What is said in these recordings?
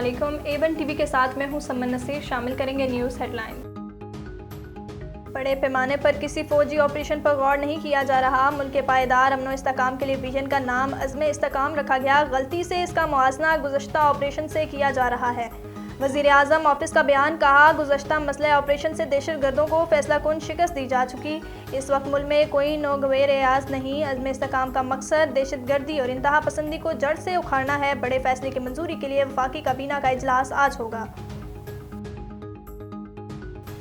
अस्सलामुअलैकुम। A1 TV के साथ मैं हूं समन नसीर। शामिल करेंगे न्यूज़ हेडलाइन। बड़े पैमाने पर किसी फौजी ऑपरेशन पर गौर नहीं किया जा रहा। मुल्क के पायदार अमन व इस्तेहकाम के लिए विजन का नाम अज़्म इस्तेहकाम रखा गया। गलती से इसका मुआजना गुज़श्ता ऑपरेशन से किया जा रहा है। वज़ीर आज़म ऑफिस का बयान। कहा, गुज़श्ता मसला ऑपरेशन से दहशतगर्दों को फैसला कुन शिकस्त दी जा चुकी। इस वक्त मुल्क में कोई नौगवेर एयाज नहीं। अज़्म इस्तेहकाम का मकसद दहशतगर्दी और इंतहा पसंदी को जड़ से उखाड़ना है। बड़े फैसले की मंजूरी के लिए वफाकी काबीना का इजलास आज होगा।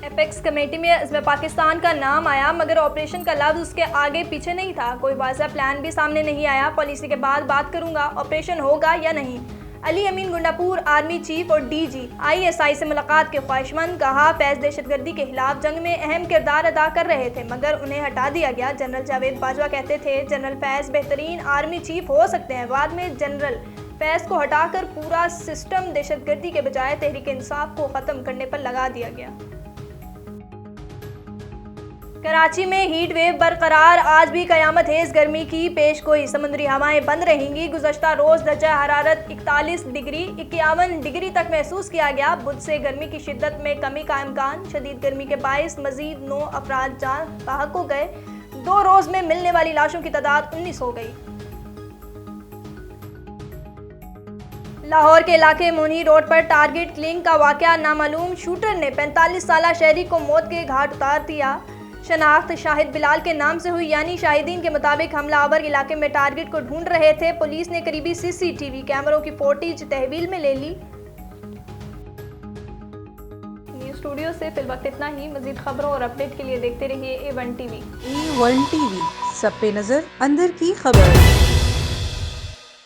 एपेक्स कमेटी में अज़्म पाकिस्तान का नाम आया, मगर ऑपरेशन का लफ्ज़ उसके आगे पीछे नहीं था। कोई वाज़ह प्लान भी सामने नहीं आया। पॉलिसी के बाद बात करूंगा, ऑपरेशन होगा या नहीं। अली अमीन गुंडापुर आर्मी चीफ और DG ISI से मुलाकात के ख्वाहिशमंद। कहा, फैज़ दहशतगर्दी के खिलाफ जंग में अहम किरदार अदा कर रहे थे, मगर उन्हें हटा दिया गया। जनरल जावेद बाजवा कहते थे, जनरल फैज़ बेहतरीन आर्मी चीफ हो सकते हैं। बाद में जनरल फैज़ को हटाकर पूरा सिस्टम दहशतगर्दी के बजाय तहरीक इंसाफ को ख़त्म करने पर लगा दिया गया। कराची में हीट वेव बरकरार। आज भी कयामत हेज़ गर्मी की पेशगोई। समुद्री हवाएं बंद रहेंगी। गुज़श्ता रोज़ दर्जा हरारत 41 डिग्री 51 डिग्री तक महसूस किया गया। बुध से गर्मी की शिद्दत में कमी का इम्कान। शदीद गर्मी के बाइस मजीद 9 अफराद जान बहक हो गए। 2 रोज़ में मिलने वाली लाशों की तादाद 19 हो गई। लाहौर के इलाके मोनी रोड पर टारगेट किलिंग का वाकया। नामालूम शूटर ने 45 साला शहरी को मौत के घाट उतार दिया। शनाख्त शाहिद बिलाल के नाम से हुई, यानी शाहिदीन के मुताबिक हमलावर इलाके में टारगेट को ढूंढ रहे थे। पुलिस ने करीबी CCTV कैमरों की फुटेज तहवील में ले ली। न्यूज़ स्टूडियो से फिल वक्त इतना ही। मजीद खबरों और अपडेट के लिए देखते रहिए A1 टीवी। A1 टीवी, सब पे नजर, अंदर की खबर।